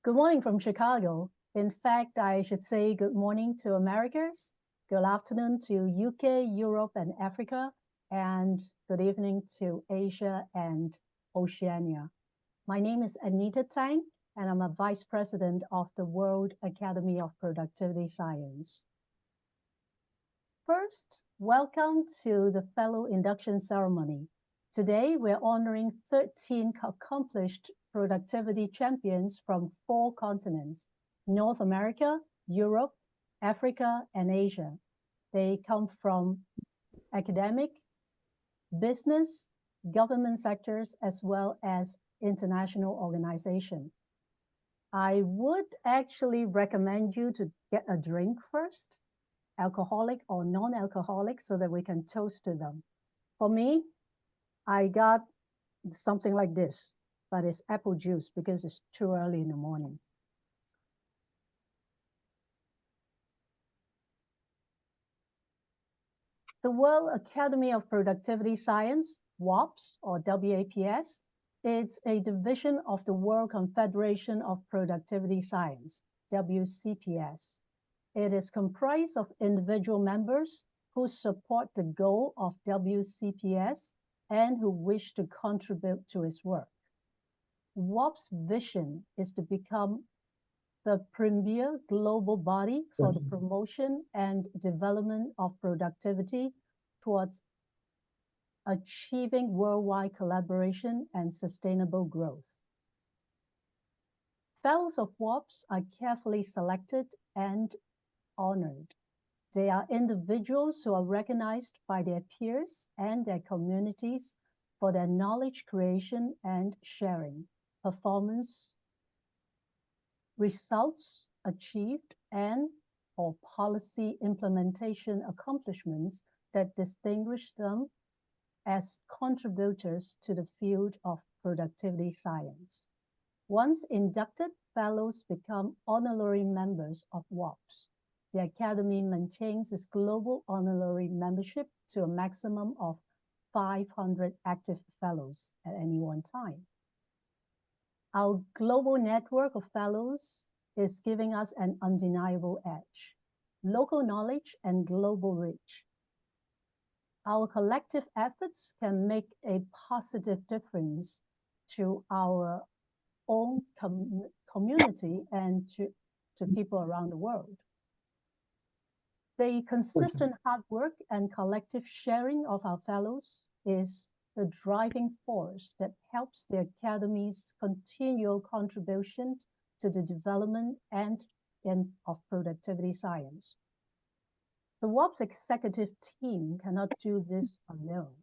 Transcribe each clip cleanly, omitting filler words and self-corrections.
Good morning from Chicago. In fact, I should say good morning to Americas, good afternoon to UK, Europe, and Africa, and good evening to Asia and Oceania. My name is Anita Tang, and I'm a Vice President of the World Academy of Productivity Science. First, welcome to the Fellow Induction Ceremony. Today, we're honoring 13 accomplished productivity champions from 4 continents: North America, Europe, Africa, and Asia. They come from academic, business, government sectors, as well as international organizations. I would actually recommend you to get a drink first, alcoholic or non-alcoholic, so that we can toast to them. For me, I got something like this, but it's apple juice because it's too early in the morning. The World Academy of Productivity Science, WAPS or WAPS, it's a division of the World Confederation of Productivity Science, WCPS. It is comprised of individual members who support the goal of WCPS and who wish to contribute to its work. WAP's vision is to become the premier global body for the promotion and development of productivity towards achieving worldwide collaboration and sustainable growth. Fellows of WAPS are carefully selected and honored. They are individuals who are recognized by their peers and their communities for their knowledge creation and sharing, performance, results achieved, and/or policy implementation accomplishments that distinguish them as contributors to the field of productivity science. Once inducted, fellows become honorary members of WAPS. The Academy maintains its global honorary membership to a maximum of 500 active fellows at any one time. Our global network of fellows is giving us an undeniable edge, local knowledge and global reach. Our collective efforts can make a positive difference to our own community and to people around the world. The consistent hard work and collective sharing of our fellows is the driving force that helps the Academy's continual contribution to the development of productivity science. The WAPS executive team cannot do this alone.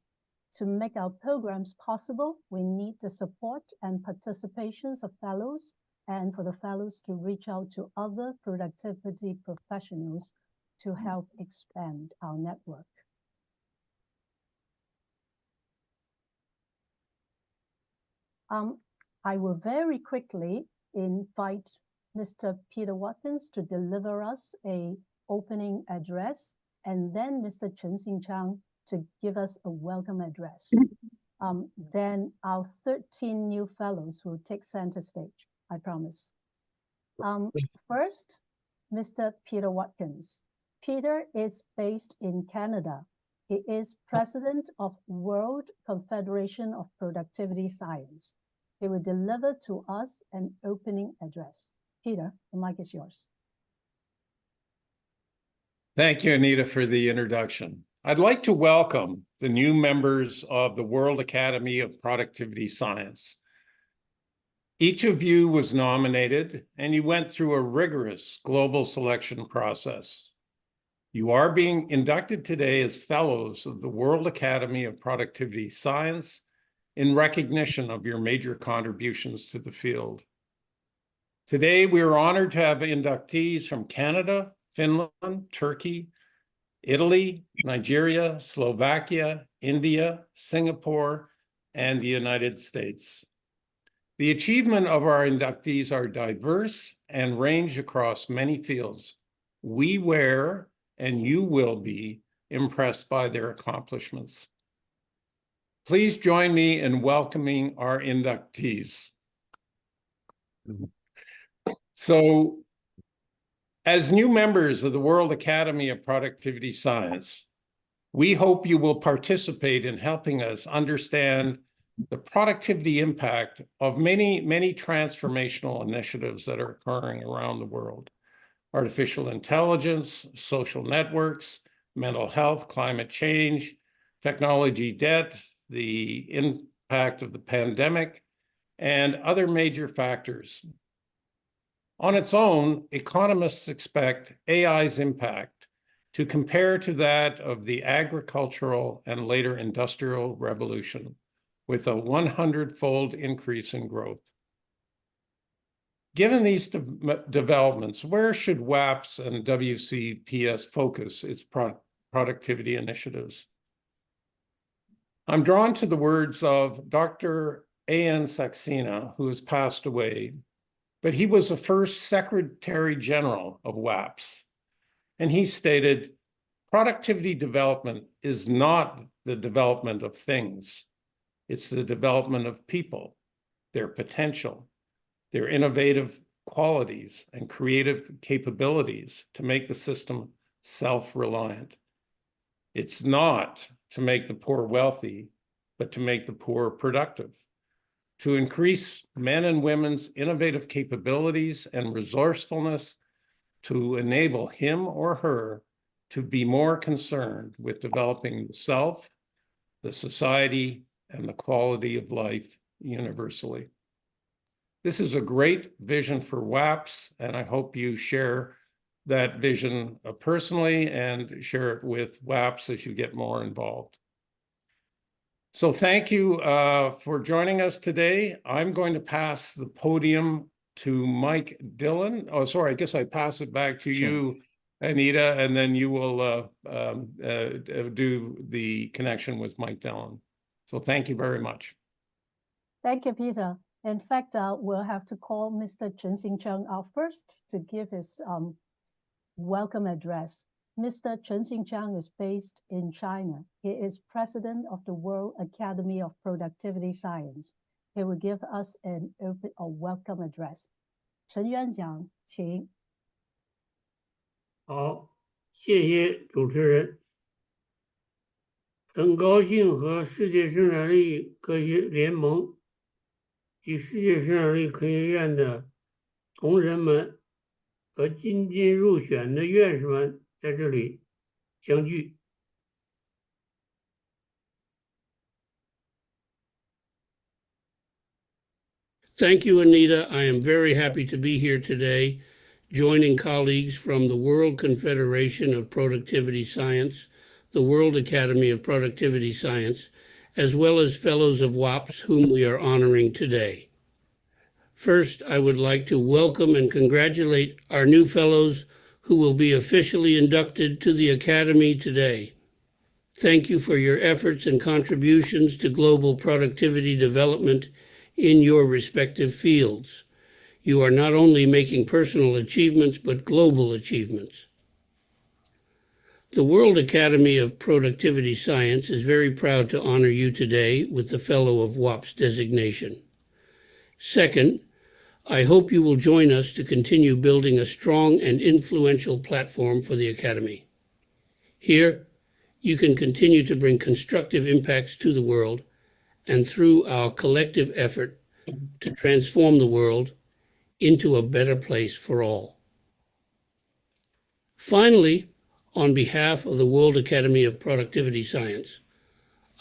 To make our programs possible, we need the support and participations of fellows, and for the fellows to reach out to other productivity professionals to help expand our network. I will very quickly invite Mr. Peter Watkins to deliver us an opening address, and then Mr. Chen-Xing Chang to give us a welcome address. Then our 13 new fellows will take center stage, I promise. First, Mr. Peter Watkins. Peter is based in Canada. He is president of World Confederation of Productivity Science. He will deliver to us an opening address. Peter, the mic is yours. Thank you, Anita, for the introduction. I'd like to welcome the new members of the World Academy of Productivity Science. Each of you was nominated, and you went through a rigorous global selection process. You are being inducted today as fellows of the World Academy of Productivity Science in recognition of your major contributions to the field. Today, we are honored to have inductees from Canada, Finland, Turkey, Italy, Nigeria, Slovakia, India, Singapore, and the United States. The achievement of our inductees are diverse and range across many fields. We were, and you will be, impressed by their accomplishments. Please join me in welcoming our inductees. So, as new members of the World Academy of Productivity Science, we hope you will participate in helping us understand the productivity impact of many, many transformational initiatives that are occurring around the world. Artificial intelligence, social networks, mental health, climate change, technology debt, the impact of the pandemic, and other major factors. On its own, economists expect AI's impact to compare to that of the agricultural and later industrial revolution, with a 100-fold increase in growth. Given these developments, where should WAPS and WCPS focus its productivity initiatives? I'm drawn to the words of Dr. A.N. Saxena, who has passed away, but he was the first Secretary General of WAPS. And he stated, productivity development is not the development of things. It's the development of people, their potential, their innovative qualities and creative capabilities to make the system self-reliant. It's not to make the poor wealthy, but to make the poor productive, to increase men and women's innovative capabilities and resourcefulness, to enable him or her to be more concerned with developing the self, the society, and the quality of life universally. This is a great vision for WAPS, and I hope you share that vision personally and share it with WAPS as you get more involved. So thank you for joining us today. I'm going to pass the podium to Mike Dillon. Oh, sorry, I guess I pass it back to you, Anita, and then you will do the connection with Mike Dillon. So thank you very much. Thank you, Peter. In fact, we'll have to call Mr. Chen Xingcheng out first to give his welcome address. Mr. Chen Xingcheng is based in China. He is president of the World Academy of Productivity Science. He will give us a welcome address. 陈院长，请。好，谢谢主持人。很高兴和世界生产力科学联盟及世界生产力科学院的同仁们和津津入选的院士们在这里相聚。Thank you, Anita. I am very happy to be here today, joining colleagues from the World Confederation of Productivity Science, the World Academy of Productivity Science, as well as fellows of WAPS whom we are honoring today. First, I would like to welcome and congratulate our new fellows who will be officially inducted to the Academy today. Thank you for your efforts and contributions to global productivity development in your respective fields. You are not only making personal achievements, but global achievements. The World Academy of Productivity Science is very proud to honor you today with the Fellow of WAPS designation. Second, I hope you will join us to continue building a strong and influential platform for the Academy. Here, you can continue to bring constructive impacts to the world, and through our collective effort to transform the world into a better place for all. Finally, on behalf of the World Academy of Productivity Science,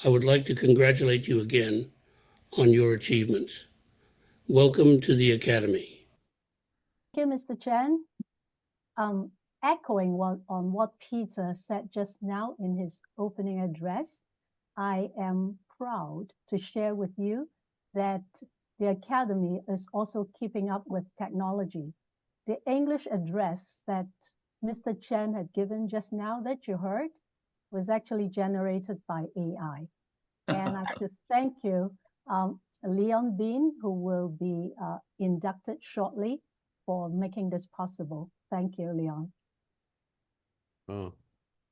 I would like to congratulate you again on your achievements. Welcome to the Academy. Thank you, Mr. Chen. Echoing on what Peter said just now in his opening address, I am proud to share with you that the Academy is also keeping up with technology. The English address that Mr. Chen had given just now that you heard was actually generated by AI. And I have to thank you, Leon Bean, who will be inducted shortly, for making this possible. Thank you, Leon. Oh.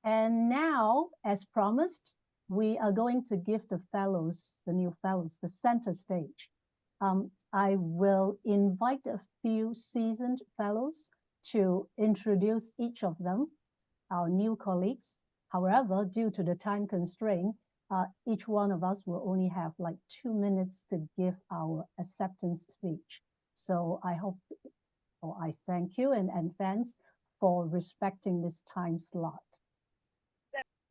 And now, as promised, we are going to give the fellows, the new fellows, the center stage. I will invite a few seasoned fellows to introduce each of them, our new colleagues. However, due to the time constraint, each one of us will only have like 2 minutes to give our acceptance speech. So I hope, or I thank you in advance for respecting this time slot.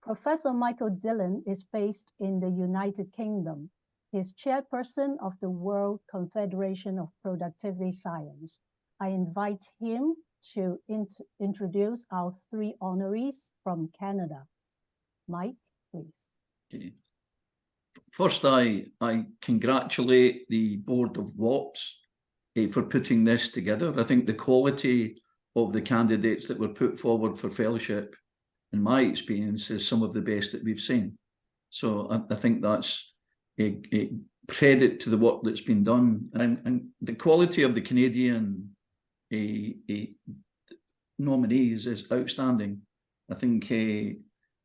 Professor Michael Dillon is based in the United Kingdom. He is chairperson of the World Confederation of Productivity Science. I invite him to introduce our 3 honorees from Canada. Mike, please. Okay. First, I congratulate the board of WAPS for putting this together. I think the quality of the candidates that were put forward for fellowship, in my experience, is some of the best that we've seen. So I think that's a credit to the work that's been done. And the quality of the Canadian nominees is outstanding. I think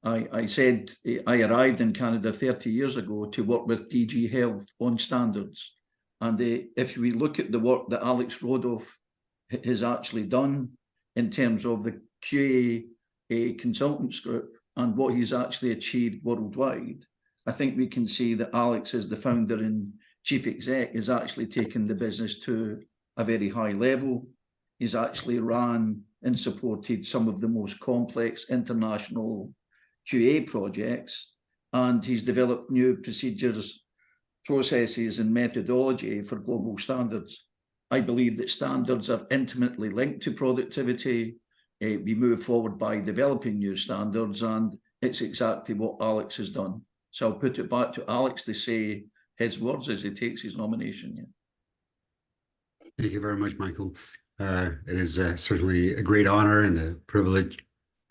I said I arrived in Canada 30 years ago to work with DG Health on standards. And if we look at the work that Alex Rodoff has actually done in terms of the QA consultants group and what he's actually achieved worldwide, I think we can see that Alex, as the founder and chief exec, is actually taken the business to a very high level. He's actually ran and supported some of the most complex international QA projects, and he's developed new procedures, processes, and methodology for global standards. I believe that standards are intimately linked to productivity. We move forward by developing new standards, and it's exactly what Alex has done. So I'll put it back to Alex to say his words as he takes his nomination. Yeah. Thank you very much, Michael. It is certainly a great honor and a privilege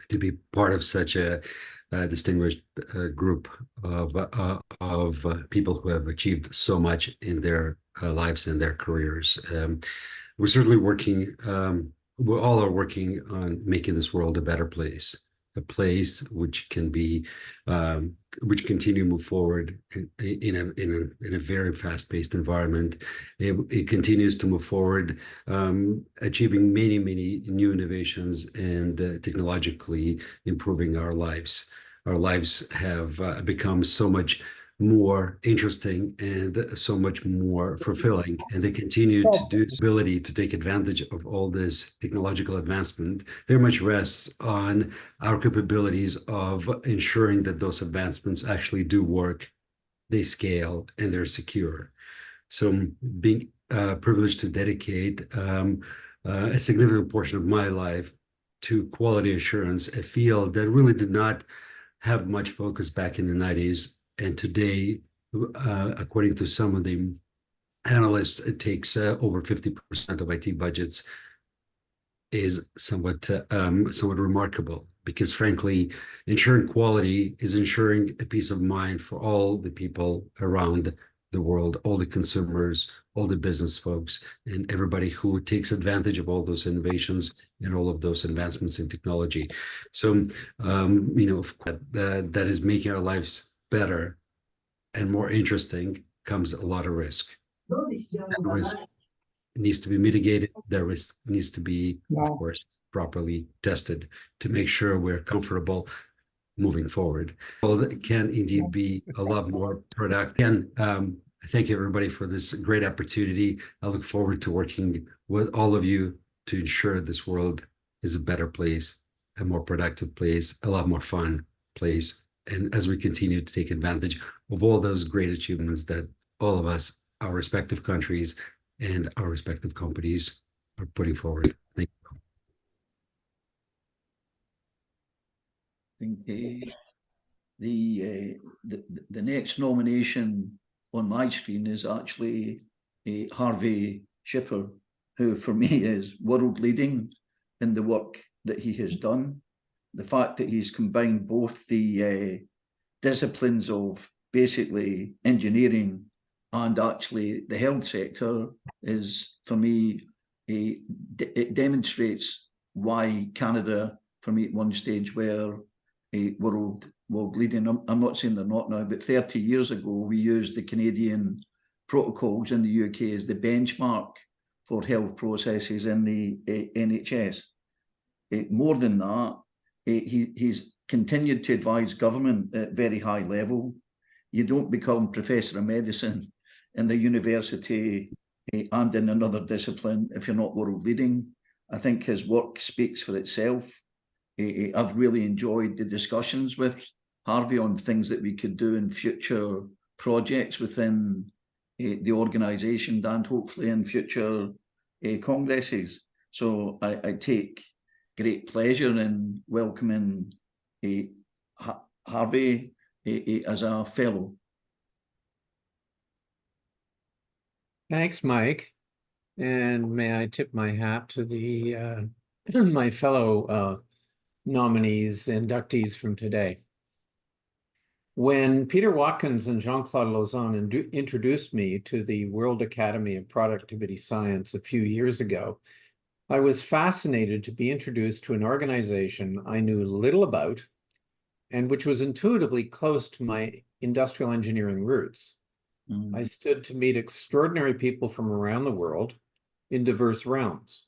to be part of such a distinguished group of people who have achieved so much in their lives and their careers. We're certainly working, we all are working on making this world a better place, a place which can be, which continue to move forward in a very fast-paced environment. It continues to move forward, achieving many new innovations and technologically improving our lives. Our lives have become so much more interesting and so much more fulfilling, and they continue to do. Ability to take advantage of all this technological advancement very much rests on our capabilities of ensuring that those advancements actually do work, they scale, and they're secure. So being privileged to dedicate a significant portion of my life to quality assurance, a field that really did not have much focus back in the 90s. And today, according to some of the analysts, it takes over 50% of IT budgets, is somewhat remarkable, because frankly, ensuring quality is ensuring a peace of mind for all the people around the world, all the consumers, all the business folks, and everybody who takes advantage of all those innovations and all of those advancements in technology. So, that is making our lives better and more interesting comes a lot of risk. That risk needs to be mitigated. That risk needs to be, of course, properly tested to make sure we're comfortable moving forward. Well, that can indeed be a lot more productive. And thank you, everybody, for this great opportunity. I look forward to working with all of you to ensure this world is a better place, a more productive place, a lot more fun place. And as we continue to take advantage of all those great achievements that all of us, our respective countries and our respective companies are putting forward. Thank you. I think the next nomination on my screen is actually Harvey Schipper, who for me is world leading in the work that he has done. The fact that he's combined both the disciplines of basically engineering and actually the health sector is, for me, it demonstrates why Canada, for me, at one stage were a world leading. I'm not saying they're not now, but 30 years ago, we used the Canadian protocols in the UK as the benchmark for health processes in the NHS. More than that, he's continued to advise government at very high level. You don't become Professor of Medicine in the university and in another discipline if you're not world leading. I think his work speaks for itself. I've really enjoyed the discussions with Harvey on things that we could do in future projects within the organisation and hopefully in future congresses. So I take great pleasure in welcoming Harvey as a fellow. Thanks, Mike. And may I tip my hat to the my fellow nominees, inductees from today. When Peter Watkins and Jean-Claude Lauzon introduced me to the World Academy of Productivity Science a few years ago, I was fascinated to be introduced to an organization I knew little about and which was intuitively close to my industrial engineering roots. I stood to meet extraordinary people from around the world in diverse realms.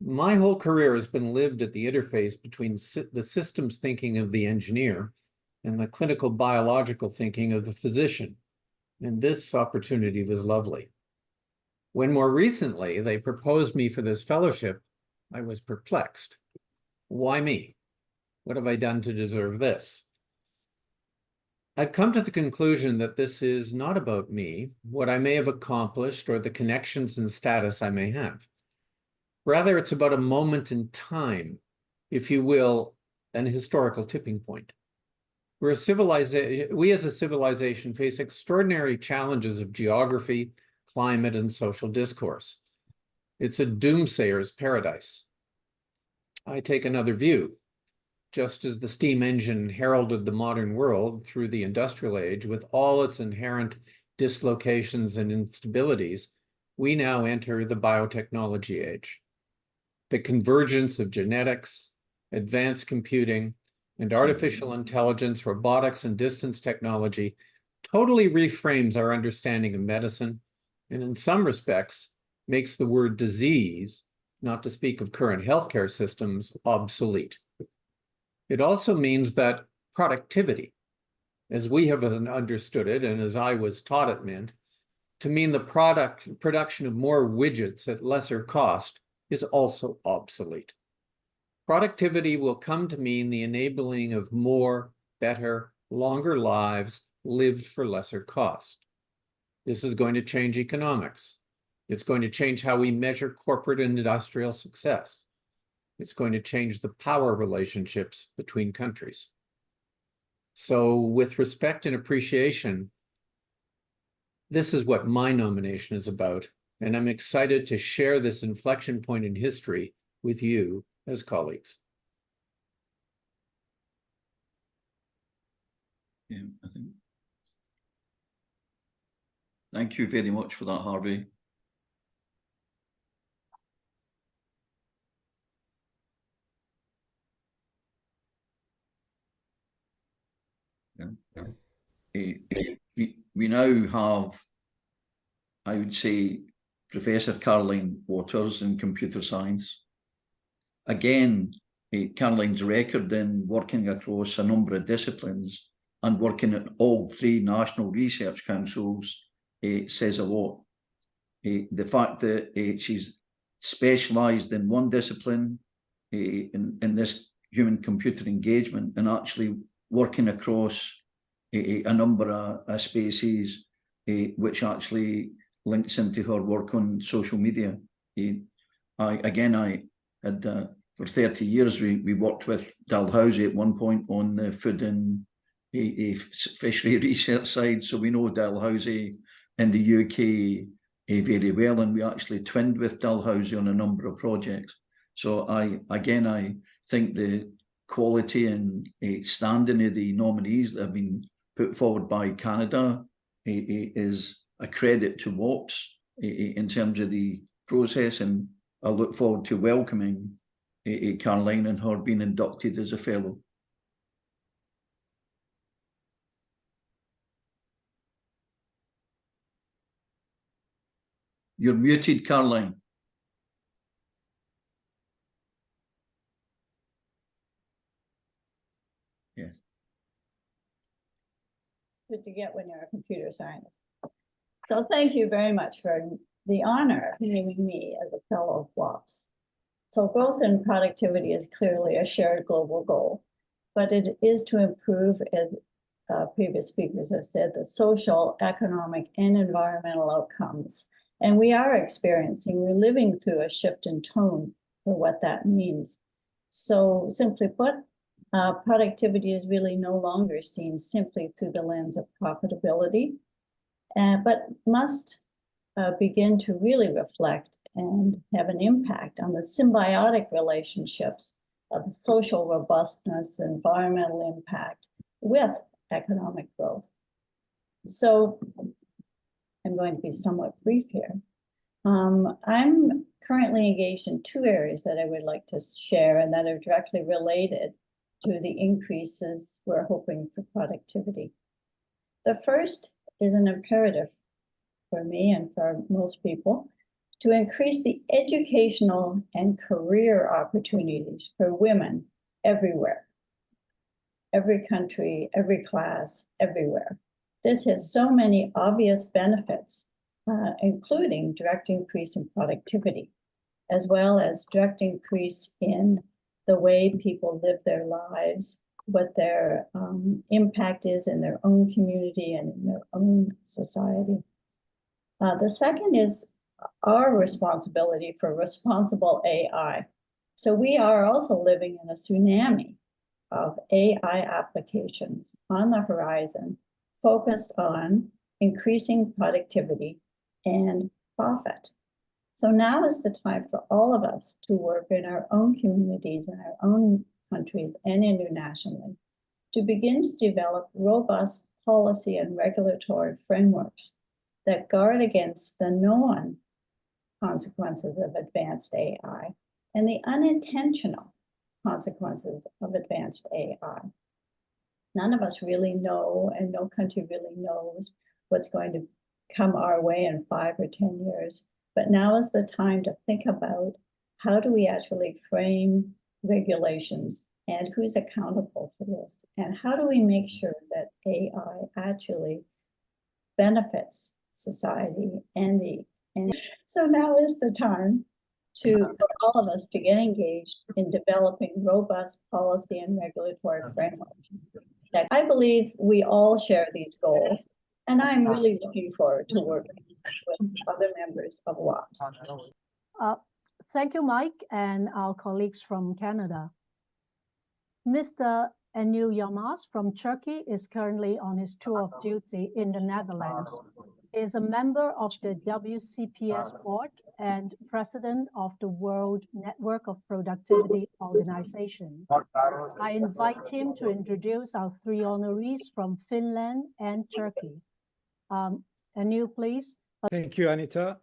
My whole career has been lived at the interface between the systems thinking of the engineer and the clinical biological thinking of the physician, and this opportunity was lovely. When more recently they proposed me for this fellowship, I was perplexed. Why me? What have I done to deserve this? I've come to the conclusion that this is not about me, what I may have accomplished, or the connections and status I may have. Rather, it's about a moment in time, if you will, an historical tipping point. We as a civilization face extraordinary challenges of geography, climate, and social discourse. It's a doomsayer's paradise. I take another view. Just as the steam engine heralded the modern world through the industrial age with all its inherent dislocations and instabilities, we now enter the biotechnology age. The convergence of genetics, advanced computing, and artificial intelligence, robotics, and distance technology totally reframes our understanding of medicine, and in some respects makes the word disease, not to speak of current healthcare systems, obsolete. It also means that productivity, as we have understood it, and as I was taught it meant, to mean the production of more widgets at lesser cost is also obsolete. Productivity will come to mean the enabling of more, better, longer lives lived for lesser cost. This is going to change economics. It's going to change how we measure corporate and industrial success. It's going to change the power relationships between countries. So with respect and appreciation, this is what my nomination is about, and I'm excited to share this inflection point in history with you as colleagues. Yeah, I think. Thank you very much for that, Harvey. We now have, I would say, Professor Caroline Waters in computer science. Again, Caroline's record in working across a number of disciplines and working at all three national research councils says a lot. The fact that she's specialised in one discipline in this human-computer engagement and actually working across a number of spaces which actually links into her work on social media. I had for 30 years we worked with Dalhousie at one point on the food and fishery research side, so we know Dalhousie in the UK very well, and we actually twinned with Dalhousie on a number of projects. So I think the quality and standing of the nominees that have been put forward by Canada is a credit to WAPS in terms of the process, and I look forward to welcoming Caroline and her being inducted as a fellow. You're muted, Caroline. Yeah. Good to get when you're a computer scientist. So thank you very much for the honor of naming me as a fellow of WAPS. So growth and productivity is clearly a shared global goal, but it is to improve, as previous speakers have said, the social, economic, and environmental outcomes. And we're living through a shift in tone for what that means. So simply put, productivity is really no longer seen simply through the lens of profitability, but must begin to really reflect and have an impact on the symbiotic relationships of social robustness, environmental impact with economic growth. So I'm going to be somewhat brief here. I'm currently engaged in two areas that I would like to share and that are directly related to the increases we're hoping for productivity. The first is an imperative for me and for most people to increase the educational and career opportunities for women everywhere. Every country, every class, everywhere. This has so many obvious benefits, including direct increase in productivity, as well as direct increase in the way people live their lives, what their impact is in their own community and in their own society. The second is our responsibility for responsible AI. So we are also living in a tsunami of AI applications on the horizon, focused on increasing productivity and profit. So now is the time for all of us to work in our own communities, in our own countries, and internationally, to begin to develop robust policy and regulatory frameworks that guard against the known consequences of advanced AI and the unintentional consequences of advanced AI. None of us really know, and no country really knows what's going to come our way in 5 or 10 years. But now is the time to think about how do we actually frame regulations and who's accountable for this? And how do we make sure that AI actually benefits society so now is the time for all of us to get engaged in developing robust policy and regulatory frameworks. I believe we all share these goals, and I'm really looking forward to working with other members of WAPS. Thank you, Mike, and our colleagues from Canada. Mr. Anil Yilmaz from Turkey is currently on his tour of duty in the Netherlands. He is a member of the WCPS board and president of the World Network of Productivity Organizations. I invite him to introduce our 3 honorees from Finland and Turkey. Anil, please. Thank you, Anita.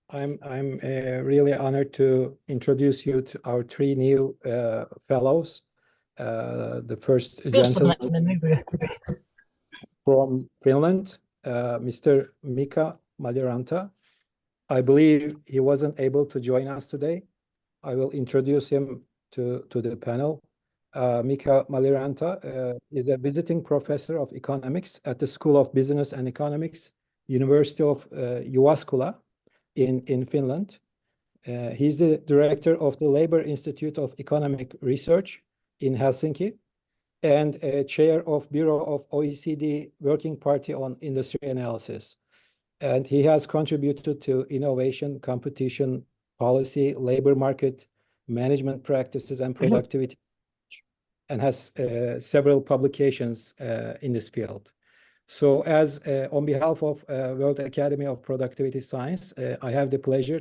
I'm really honored to introduce you to our 3 new fellows. The first gentleman from Finland, Mr. Mika Maliranta. I believe he wasn't able to join us today. I will introduce him to the panel. Mika Maliranta is a visiting professor of economics at the School of Business and Economics, University of Jyväskylä in Finland. He's the director of the Labor Institute of Economic Research in Helsinki and chair of Bureau of OECD Working Party on Industry Analysis. And he has contributed to innovation, competition, policy, labor market, management practices, and productivity, and has several publications in this field. So as on behalf of World Academy of Productivity Science, I have the pleasure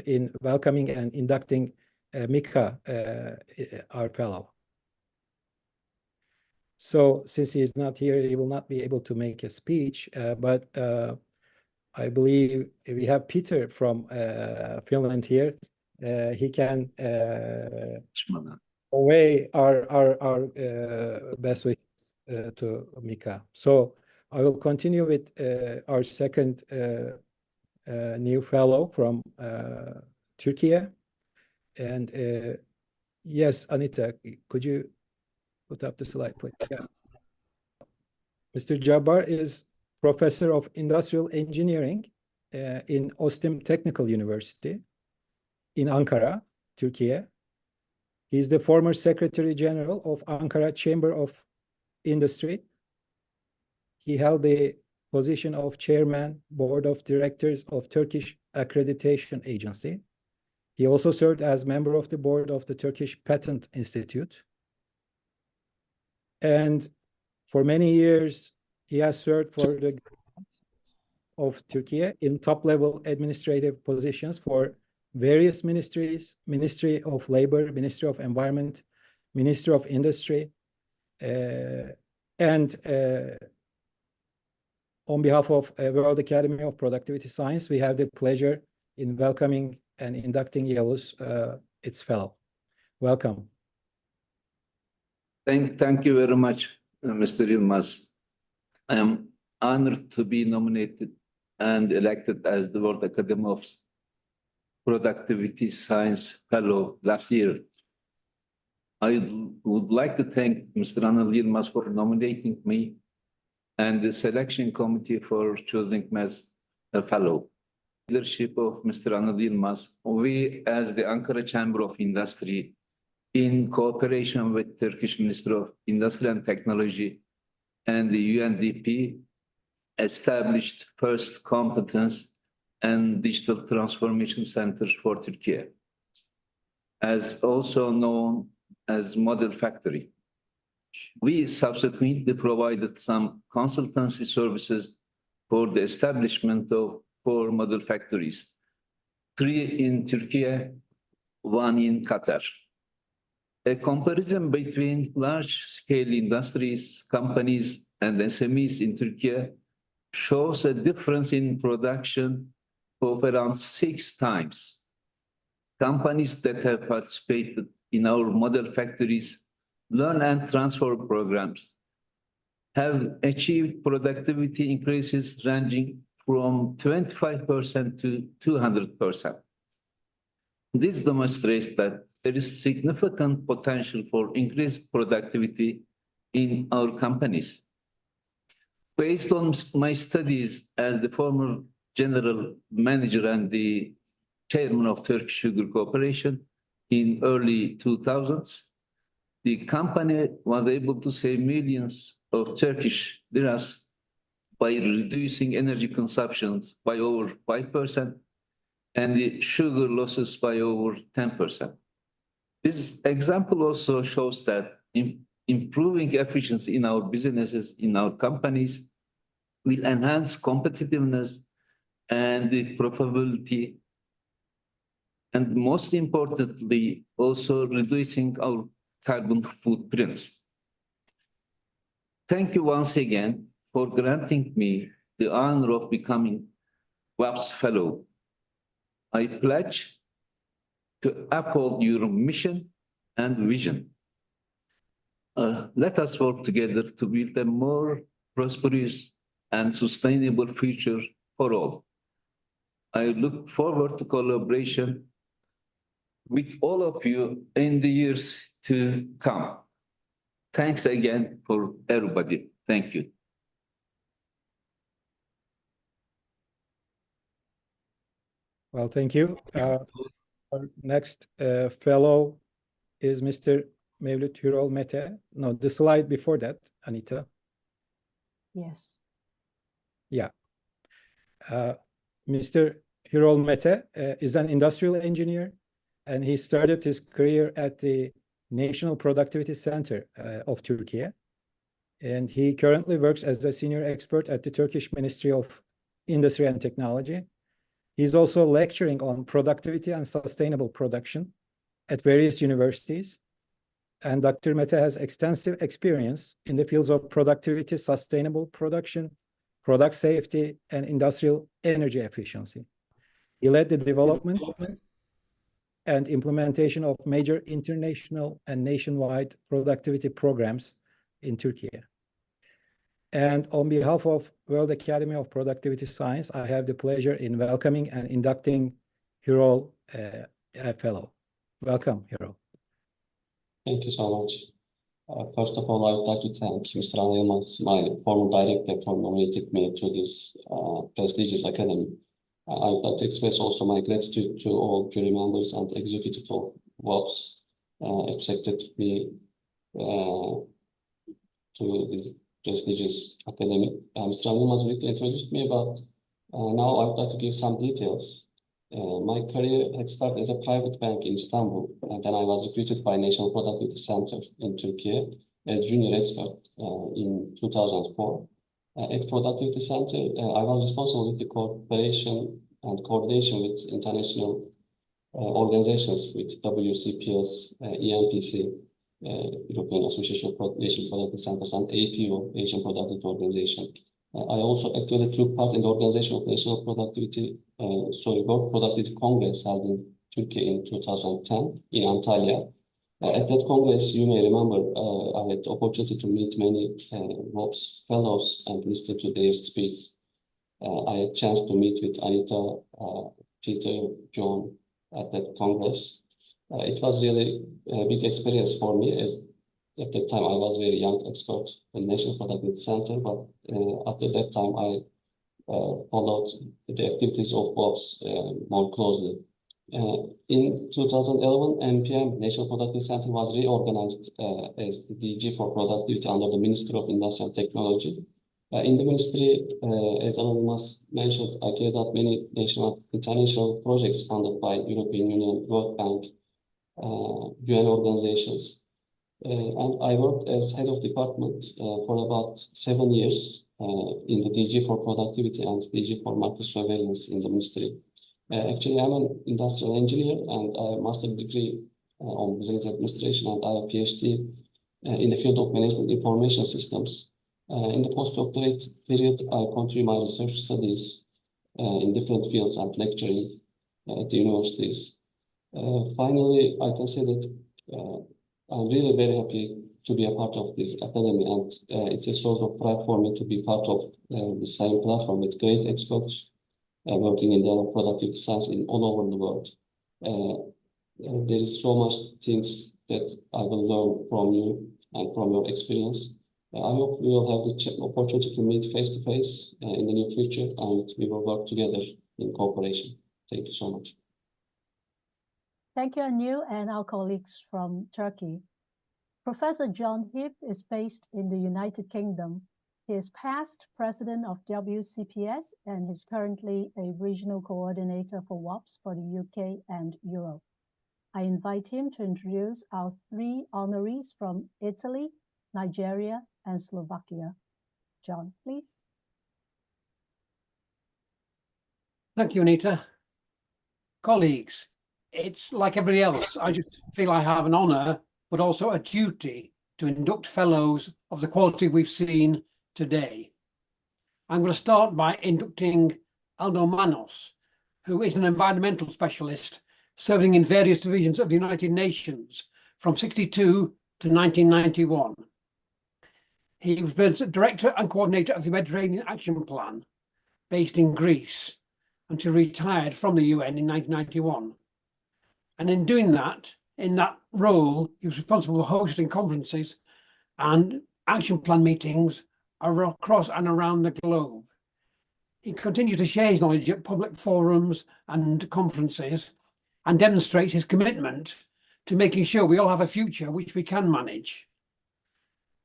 in welcoming and inducting Mika, our fellow. So since he is not here, he will not be able to make a speech, but I believe we have Peter from Finland here. He can convey our best wishes to Mika. So I will continue with our second new fellow from Turkey. And yes, Anita, could you put up the slide, please? Yeah. Mr. Jabbar is professor of industrial engineering in Ostim Technical University in Ankara, Turkey. He is the former Secretary General of Ankara Chamber of Industry. He held the position of Chairman, Board of Directors of Turkish Accreditation Agency. He also served as member of the board of the Turkish Patent Institute. And for many years, he has served for the government of Turkey in top-level administrative positions for various ministries: Ministry of Labor, Ministry of Environment, Ministry of Industry, and on behalf of World Academy of Productivity Science, we have the pleasure in welcoming and inducting Yavuz, its fellow. Welcome. Thank you very much, Mr. Yilmaz. I am honored to be nominated and elected as the World Academy of Productivity Science Fellow last year. I would like to thank Mr. Anıl Yilmaz for nominating me and the selection committee for choosing me as a fellow. Leadership of Mr. Anıl Yilmaz, we as the Ankara Chamber of Industry, in cooperation with Turkish Ministry of Industry and Technology and the UNDP, established first competence and digital transformation centers for Turkey, as also known as Model Factory. We subsequently provided some consultancy services for the establishment of 4 model factories, 3 in Turkey, 1 in Qatar. A comparison between large-scale industries, companies, and SMEs in Turkey shows a difference in production of around 6 times. Companies that have participated in our model factories learn and transfer programs have achieved productivity increases ranging from 25% to 200%. This demonstrates that there is significant potential for increased productivity in our companies. Based on my studies as the former general manager and the chairman of Turkish Sugar Corporation in early 2000s, the company was able to save millions of Turkish liras by reducing energy consumption by over 5% and the sugar losses by over 10%. This example also shows that improving efficiency in our businesses, in our companies, will enhance competitiveness and the profitability, and most importantly, also reducing our carbon footprints. Thank you once again for granting me the honor of becoming WAPS Fellow. I pledge to uphold your mission and vision. Let us work together to build a more prosperous and sustainable future for all. I look forward to collaboration with all of you in the years to come. Thanks again for everybody. Thank you. Well, thank you. Our next fellow is Mr. Mevlüt Hürol Mete. No, the slide before that, Anita. Yes. Yeah. Mr. Hürol Mete is an industrial engineer, and he started his career at the National Productivity Center of Turkey. And he currently works as a senior expert at the Turkish Ministry of Industry and Technology. He's also lecturing on productivity and sustainable production at various universities. And Dr. Mete has extensive experience in the fields of productivity, sustainable production, product safety, and industrial energy efficiency. He led the development and implementation of major international and nationwide productivity programs in Turkey. And on behalf of World Academy of Productivity Science, I have the pleasure in welcoming and inducting Hero Fellow. Welcome, Hero. Thank you so much. First of all, I would like to thank Mr. Yılmaz, my former director, for nominating me to this prestigious academy. I would like to express also my gratitude to all jury members and executive of WAPS accepted me to this prestigious academy. Mr. Yılmaz briefly introduced me, but now I would like to give some details. My career had started at a private bank in Istanbul, and then I was recruited by National Productivity Center in Turkey as junior expert in 2004. At Productivity Center, I was responsible with the cooperation and coordination with international organizations, with WCPS, EMPC, European Association of National Productivity Centers, and APO, Asian Productivity Organization. I also actively took part in the organization of National Productivity, World Productivity Congress held in Turkey in 2010 in Antalya. At that Congress, you may remember, I had the opportunity to meet many WAPS fellows and listen to their speech. I had a chance to meet with Anita, Peter, John at that Congress. It was really a big experience for me, as at that time I was very young expert in National Productivity Center, but after that time I followed the activities of WAPS more closely. In 2011, NPM, National Productivity Center, was reorganized as the DG for Productivity under the Ministry of Industrial Technology. In the ministry, as Anonymous mentioned, I carried out many national, international projects funded by European Union, World Bank, UN organizations. And I worked as head of department for about 7 years in the DG for Productivity and DG for Market Surveillance in the ministry. Actually, I'm an industrial engineer and I have a master's degree on business administration, and I have a PhD in the field of management information systems. In the postdoctorate period, I continue my research studies in different fields and lecturing at the universities. Finally, I can say that I'm really very happy to be a part of this academy, and it's a source of pride for me to be part of the same platform with great experts working in the productivity science in all over the world. There is so much things that I will learn from you and from your experience. I hope we will have the opportunity to meet face to face in the near future, and we will work together in cooperation. Thank you so much. Thank you, Anu, and our colleagues from Turkey. Professor John Heap is based in the United Kingdom. He is past president of WCPS and is currently a regional coordinator for WAPS for the UK and Europe. I invite him to introduce our 3 honorees from Italy, Nigeria, and Slovakia. John, please. Thank you, Anita. Colleagues, it's like everybody else. I just feel I have an honour, but also a duty to induct fellows of the quality we've seen today. I'm going to start by inducting Aldo Manos, who is an environmental specialist serving in various divisions of the United Nations from 1962 to 1991. He was director and coordinator of the Mediterranean Action Plan, based in Greece, until retired from the UN in 1991. And in doing that, in that role, he was responsible for hosting conferences and action plan meetings across and around the globe. He continues to share his knowledge at public forums and conferences and demonstrates his commitment to making sure we all have a future which we can manage.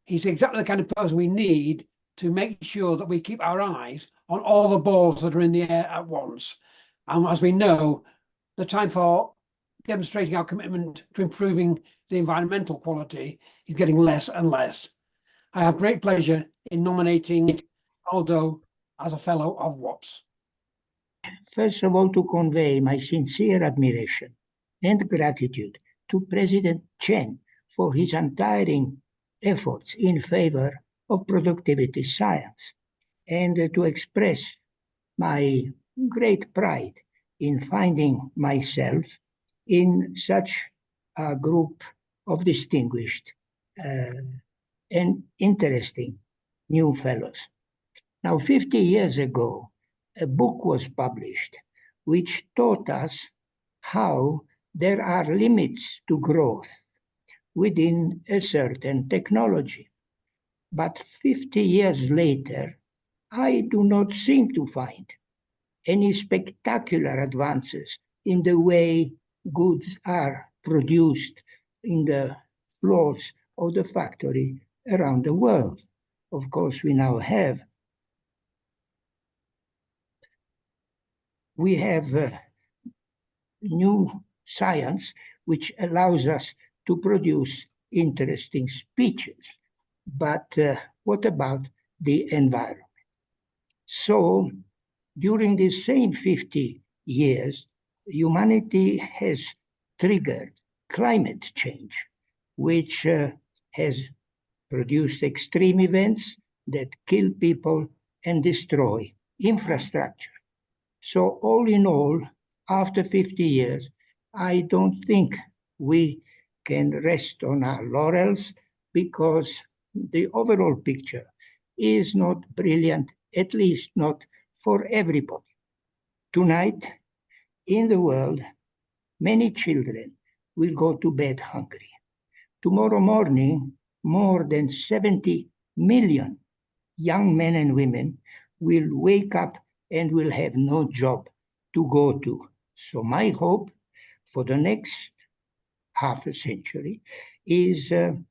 He's exactly the kind of person we need to make sure that we keep our eyes on all the balls that are in the air at once. And as we know, the time for demonstrating our commitment to improving the environmental quality is getting less and less. I have great pleasure in nominating Aldo as a fellow of WAPS. First of all, to convey my sincere admiration and gratitude to President Chen for his untiring efforts in favor of productivity science, and to express my great pride in finding myself in such a group of distinguished and interesting new fellows. Now, 50 years ago, a book was published which taught us how there are limits to growth within a certain technology. But 50 years later, I do not seem to find any spectacular advances in the way goods are produced in the floors of the factory around the world. Of course, we have new science which allows us to produce interesting speeches. But what about the environment? So during these same 50 years, humanity has triggered climate change, which has produced extreme events that kill people and destroy infrastructure. So all in all, after 50 years, I don't think we can rest on our laurels because the overall picture is not brilliant, at least not for everybody. Tonight, in the world, many children will go to bed hungry. Tomorrow morning, more than 70 million young men and women will wake up and will have no job to go to. So my hope for the next half a century is an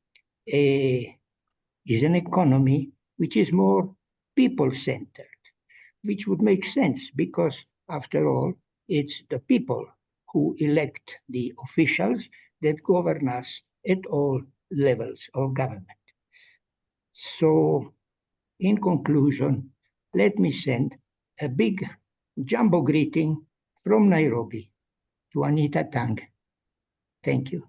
economy which is more people-centered, which would make sense because, after all, it's the people who elect the officials that govern us at all levels of government. So, in conclusion, let me send a big jumbo greeting from Nairobi to Anita Tang. Thank you.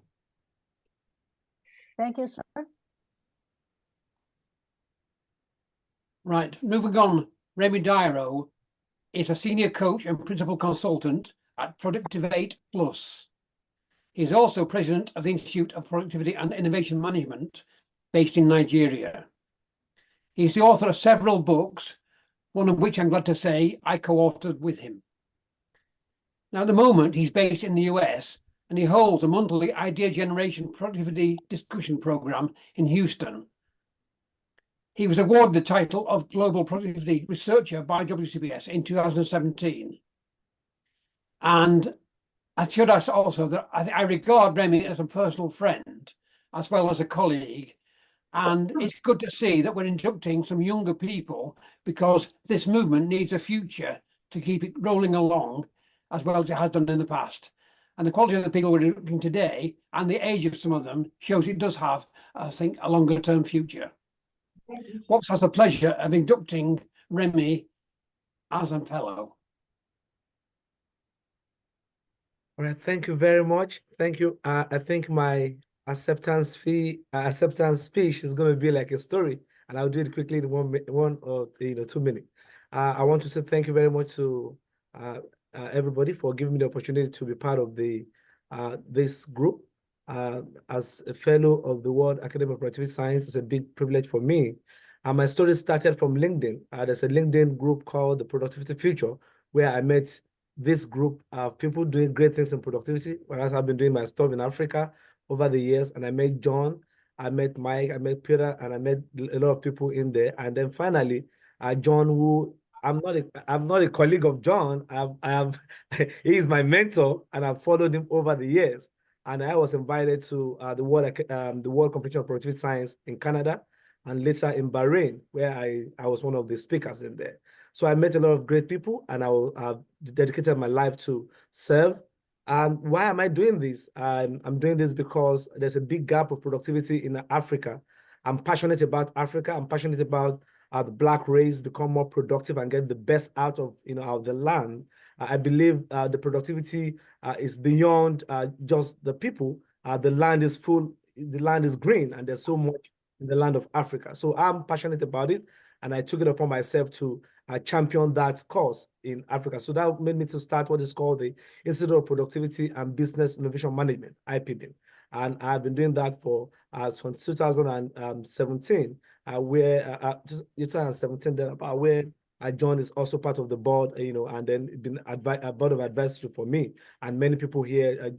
Thank you, sir. Right, moving on, Remy Dyro is a senior coach and principal consultant at Productivate Plus. He is also president of the Institute of Productivity and Innovation Management based in Nigeria. He is the author of several books, one of which I'm glad to say I co-authored with him. Now, at the moment, he's based in the US and he holds a monthly idea generation productivity discussion program in Houston. He was awarded the title of Global Productivity Researcher by WCPS in 2017. And I should ask also that I regard Remy as a personal friend, as well as a colleague. And it's good to see that we're inducting some younger people because this movement needs a future to keep it rolling along as well as it has done in the past. And the quality of the people we're inducting today and the age of some of them shows it does have, I think, a longer term future. WAPS has the pleasure of inducting Remy as a fellow. All right, thank you very much. Thank you. I think my acceptance speech is going to be like a story, and I'll do it quickly in one or 2 minutes. I want to say thank you very much to everybody for giving me the opportunity to be part of the this group. As a fellow of the World Academy of Productivity Science, it's a big privilege for me. My story started from LinkedIn. There's a LinkedIn group called the Productivity Future, where I met this group of people doing great things in productivity, whereas I've been doing my stuff in Africa over the years. And I met John, I met Mike, I met Peter, and I met a lot of people in there. And then finally, John, who I'm not a colleague of John. He is my mentor, and I've followed him over the years. And I was invited to the World Competition of Productivity Science in Canada, and later in Bahrain, where I was one of the speakers in there. So I met a lot of great people, and I've dedicated my life to serve. And why am I doing this? I'm doing this because there's a big gap of productivity in Africa. I'm passionate about Africa. I'm passionate about the Black race become more productive and get the best out of out of the land. I believe the productivity is beyond just the people. The land is full. The land is green, and there's so much in the land of Africa. So I'm passionate about it, and I took it upon myself to champion that cause in Africa. So that made me to start what is called the Institute of Productivity and Business Innovation Management, IPBIM. And I've been doing that for from 2017, where just 2017, where I joined is also part of the board, and then been a board of advisory for me and many people here,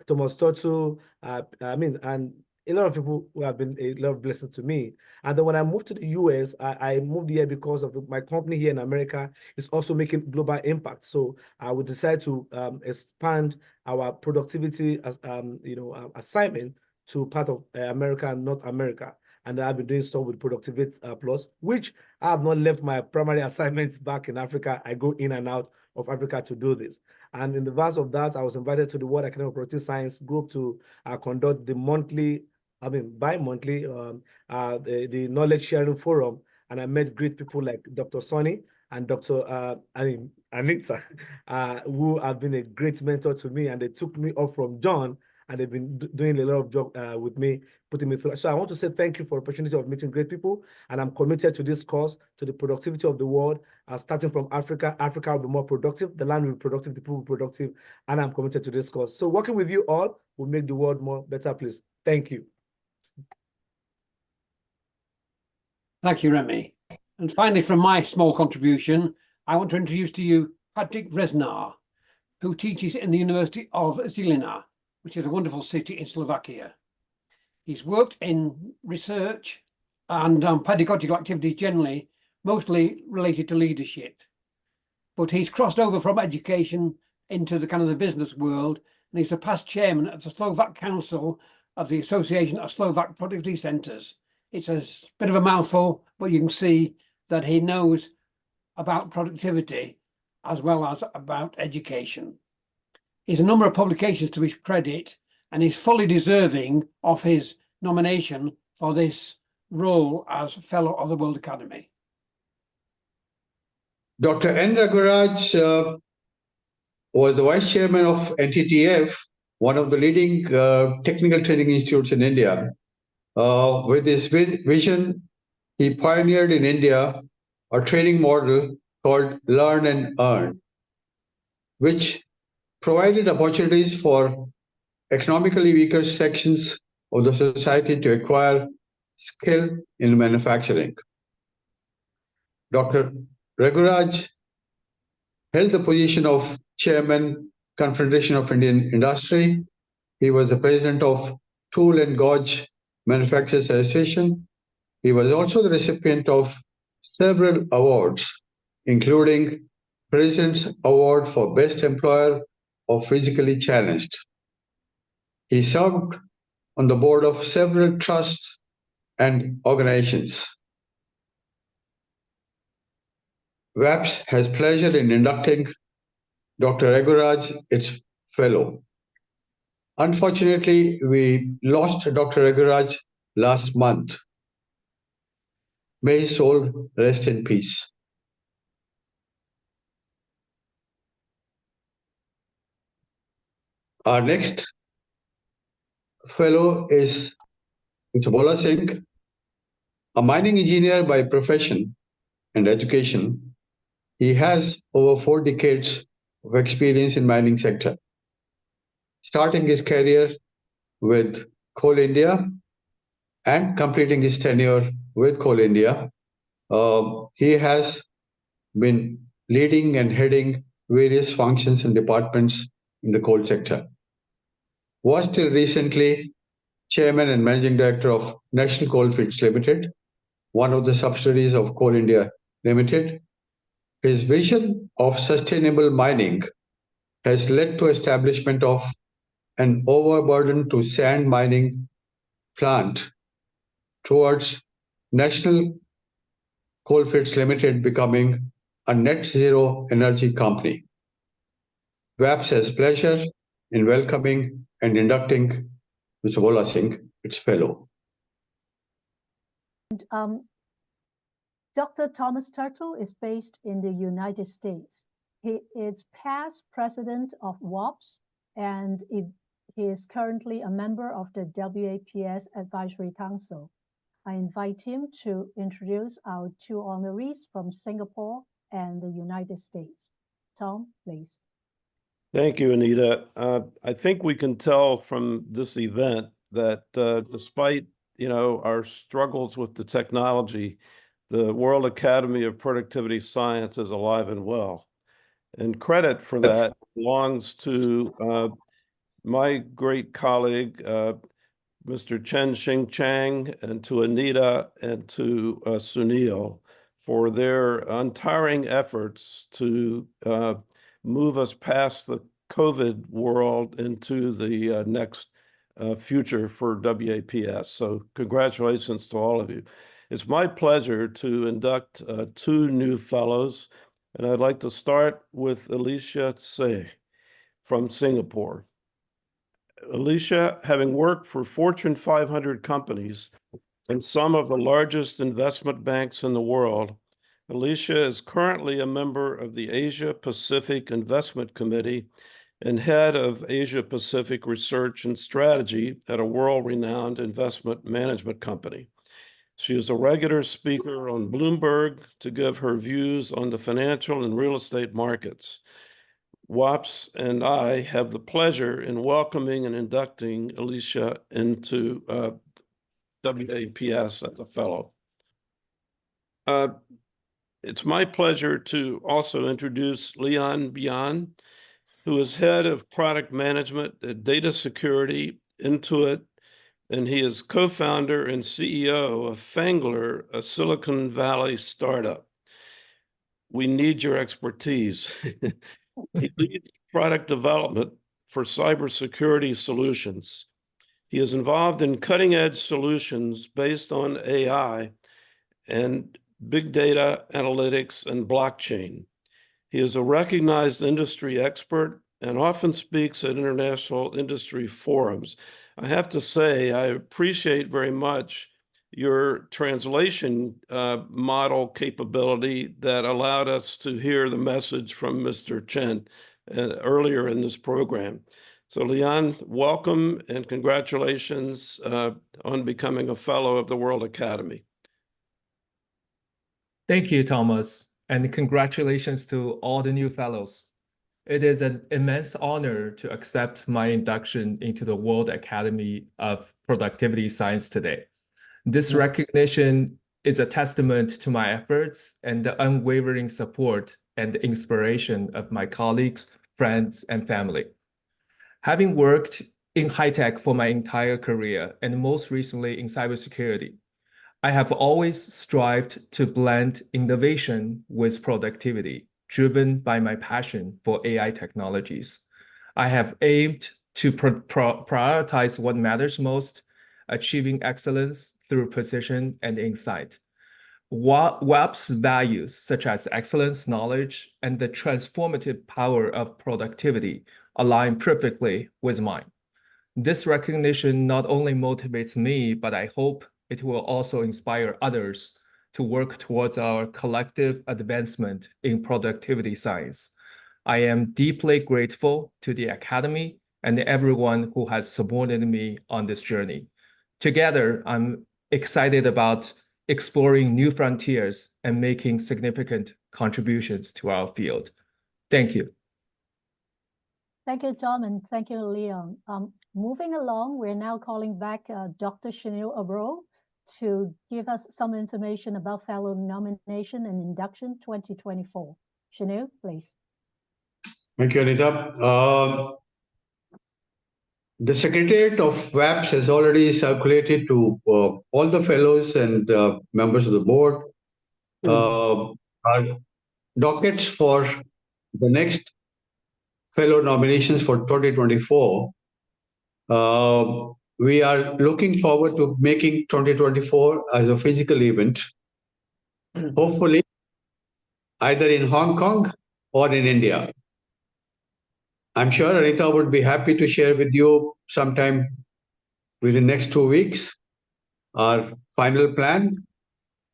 Thomas Totu, and a lot of people who have been a lot of blessings to me. And then when I moved to the US, I moved here because of my company here in America is also making global impact. So I would decide to expand our productivity as assignment to part of America and North America. And I've been doing stuff with Productivity Plus, which I have not left my primary assignments back in Africa. I go in and out of Africa to do this. And in the verse of that, I was invited to the World Academy of Productive Science group to conduct the bi-monthly, the knowledge sharing forum. And I met great people like Dr. Sonny and Dr. Anita, who have been a great mentor to me. And they took me up from John, and they've been doing a lot of job with me, putting me through. So I want to say thank you for the opportunity of meeting great people. And I'm committed to this cause, to the productivity of the world, starting from Africa. Africa will be more productive, the land will be productive, the people will be productive, and I'm committed to this cause. So working with you all will make the world more better place. Thank you. Thank you, Remy. And finally, from my small contribution, I want to introduce to you Patrick Reznar, who teaches in the University of Žilina, which is a wonderful city in Slovakia. He's worked in research and pedagogical activities generally, mostly related to leadership. But he's crossed over from education into the kind of the business world, and he's a past chairman of the Slovak Council of the Association of Slovak Productivity Centres. It's a bit of a mouthful, but you can see that he knows about productivity as well as about education. He's a number of publications to his credit, and he's fully deserving of his nomination for this role as Fellow of the World Academy. Dr. N. Raguraj was the Vice Chairman of NTTF, one of the leading technical training institutes in India. With his vision, he pioneered in India a training model called Learn and Earn, which provided opportunities for economically weaker sections of the society to acquire skill in manufacturing. Dr. Raguraj held the position of Chairman, Confederation of Indian Industry. He was the president of Tool and Gauge Manufacturers Association. He was also the recipient of several awards, including President's Award for Best Employer of Physically Challenged. He served on the board of several trusts and organizations. WAPS has pleasure in inducting Dr. Raguraj, its fellow. Unfortunately, we lost Dr. Raguraj last month. May his soul rest in peace. Our next fellow is Mr. Bola Singh, a mining engineer by profession and education. He has over 4 decades of experience in mining sector, starting his career with Coal India and completing his tenure with Coal India. He has been leading and heading various functions and departments in the coal sector. Was till recently Chairman and Managing Director of National Coalfields Limited, one of the subsidiaries of Coal India Limited. His vision of sustainable mining has led to establishment of an overburden to sand mining plant towards National Coalfields Limited becoming a net zero energy company. WAPS has pleasure in welcoming and inducting Mr. Bola Singh, its fellow. And, Dr. Thomas Turtle is based in the United States. He is past president of WAPS, and he is currently a member of the WAPS Advisory Council. I invite him to introduce our 2 honorees from Singapore and the United States. Tom, please. Thank you, Anita. I think we can tell from this event that despite, our struggles with the technology, the World Academy of Productivity Science is alive and well. And credit for that belongs to my great colleague, Mr. Chen Xing Chang, and to Anita and to Sunil for their untiring efforts to move us past the COVID world into the next future for WAPS. So congratulations to all of you. It's my pleasure to induct two new fellows, and I'd like to start with Alicia Tse from Singapore. Alicia, having worked for Fortune 500 companies and some of the largest investment banks in the world, Alicia is currently a member of the Asia Pacific Investment Committee and head of Asia Pacific Research and Strategy at a world-renowned investment management company. She is a regular speaker on Bloomberg to give her views on the financial and real estate markets. WAPS and I have the pleasure in welcoming and inducting Alicia into WAPS as a fellow. It's my pleasure to also introduce Leon Bian, who is head of product management at Data Security Intuit, and he is co-founder and CEO of Fangler, a Silicon Valley startup. We need your expertise. He leads product development for cybersecurity solutions. He is involved in cutting-edge solutions based on AI and big data analytics and blockchain. He is a recognized industry expert and often speaks at international industry forums. I have to say, I appreciate very much your translation model capability that allowed us to hear the message from Mr. Chen earlier in this program. So Leon, welcome and congratulations on becoming a fellow of the World Academy. Thank you, Thomas, and congratulations to all the new fellows. It is an immense honor to accept my induction into the World Academy of Productivity Science today. This recognition is a testament to my efforts and the unwavering support and inspiration of my colleagues, friends, and family. Having worked in high-tech for my entire career, and most recently in cybersecurity, I have always strived to blend innovation with productivity, driven by my passion for AI technologies. I have aimed to prioritize what matters most, achieving excellence through precision and insight. WAP's values, such as excellence, knowledge, and the transformative power of productivity, align perfectly with mine. This recognition not only motivates me, but I hope it will also inspire others to work towards our collective advancement in productivity science. I am deeply grateful to the Academy and everyone who has supported me on this journey. Together, I'm excited about exploring new frontiers and making significant contributions to our field. Thank you. Thank you, Tom, and thank you, Leon. Moving along, we're now calling back Dr. Sunil Arora to give us some information about Fellow Nomination and Induction 2024. Sunil, please. Thank you, Anita. The Secretariat of WAPS has already circulated to all the fellows and members of the board our dockets for the next fellow nominations for 2024. We are looking forward to making 2024 as a physical event, hopefully either in Hong Kong or in India. I'm sure Anita would be happy to share with you sometime within the next 2 weeks our final plan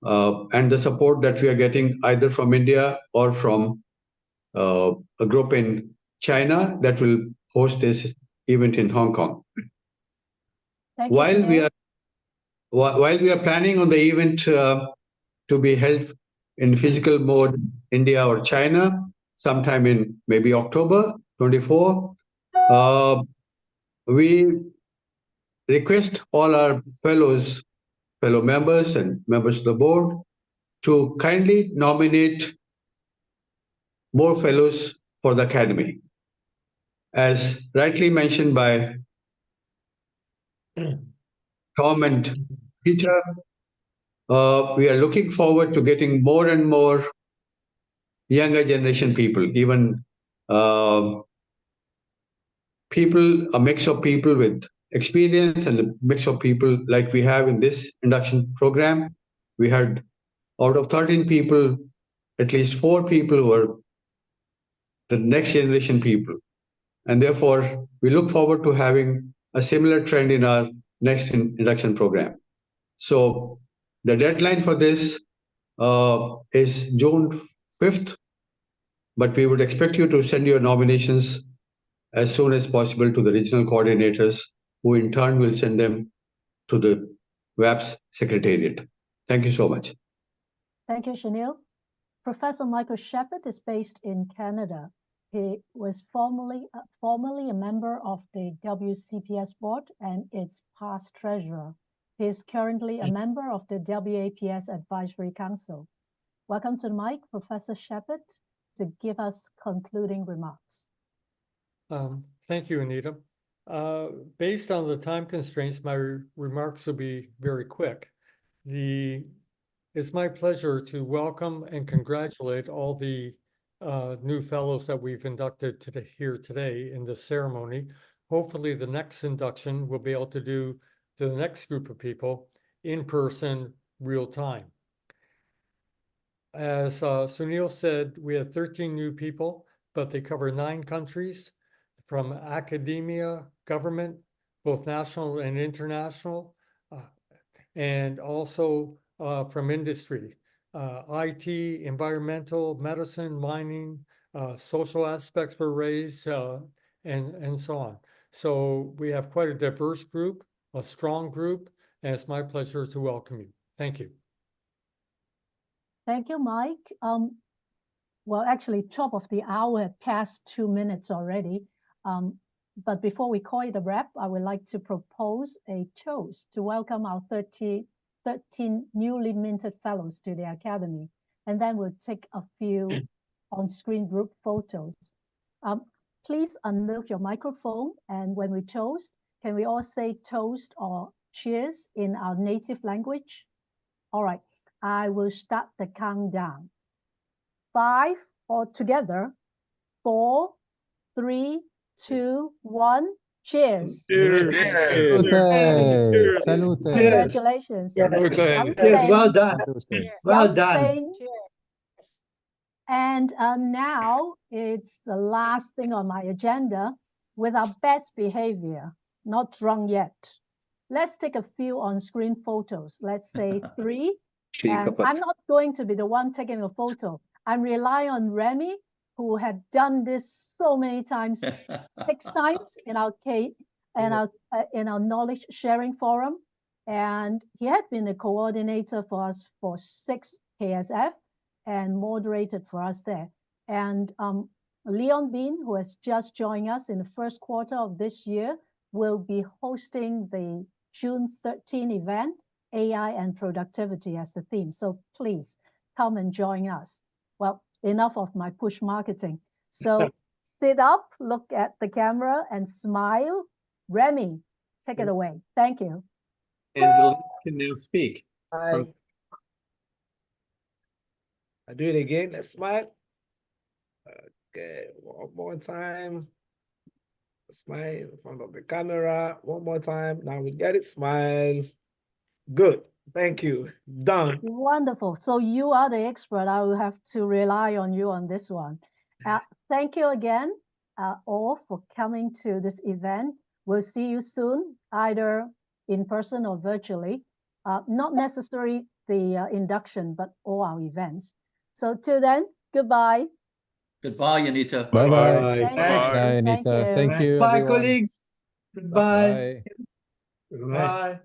and the support that we are getting either from India or from a group in China that will host this event in Hong Kong. While we are planning on the event to be held in physical mode, India or China, sometime in maybe October 2024. We request all our fellow members and members of the board to kindly nominate more fellows for the Academy. As rightly mentioned by Tom and Peter, we are looking forward to getting more and more younger generation people, even a mix of people with experience and a mix of people like we have in this induction program. We had out of 13 people, at least 4 people were the next generation people. And therefore, we look forward to having a similar trend in our next induction program. So the deadline for this is June 5th, but we would expect you to send your nominations as soon as possible to the regional coordinators, who in turn will send them to the WAPS Secretariat. Thank you so much. Thank you, Shanil. Professor Michael Shepherd is based in Canada. He was formerly a member of the WCPS board and its past treasurer. He is currently a member of the WAPS Advisory Council. Welcome to the mic, Professor Shepherd, to give us concluding remarks. Thank you, Anita. Based on the time constraints, my remarks will be very quick. It's my pleasure to welcome and congratulate all the new fellows that we've inducted here today in this ceremony. Hopefully the next induction we'll be able to do to the next group of people in person, real time. As Sunil said, we have 13 new people, but they cover 9 countries, from academia, government, both national and international, and also from industry, IT, environmental, medicine, mining, social aspects were raised, and so on. So we have quite a diverse group, a strong group, and it's my pleasure to welcome you. Thank you. Thank you, Mike. Well, actually, top of the hour had passed 2 minutes already. But before we call it a wrap, I would like to propose a toast to welcome our 13 newly minted fellows to the Academy. And then we'll take a few on-screen group photos. Please unmute your microphone. And when we toast, can we all say toast or cheers in our native language? All right, I will start the countdown. 5, all together. 4, 3, 2, 1. Cheers. Cheers. Cheers. Salute. Congratulations. Salute. Yes, well done. Well done. And now it's the last thing on my agenda with our best behavior. Not drunk yet. Let's take a few on-screen photos. Let's say 3. And I'm not going to be the one taking a photo. I'm relying on Remy, who had done this so many times, 6 times in our knowledge sharing forum. And he had been a coordinator for us for 6 KSF and moderated for us there. And Leon Bean, who has just joined us in the first quarter of this year, will be hosting the June 13 event, AI and productivity as the theme. So please come and join us. Well, enough of my push marketing. So sit up, look at the camera and smile. Remy, take it away. Thank you. And the link can now speak. I do it again. Let's smile. Okay, one more time. Smile in front of the camera. One more time. Now we get it. Smile. Good. Thank you. Done. Wonderful. So you are the expert. I will have to rely on you on this one. Thank you again, all, for coming to this event. We'll see you soon, either in person or virtually. Not necessarily the induction, but all our events. So till then, goodbye. Goodbye, Anita. Bye-bye. Bye, Anita. Thank you, Bye, everyone. colleagues. Goodbye. Bye. Bye.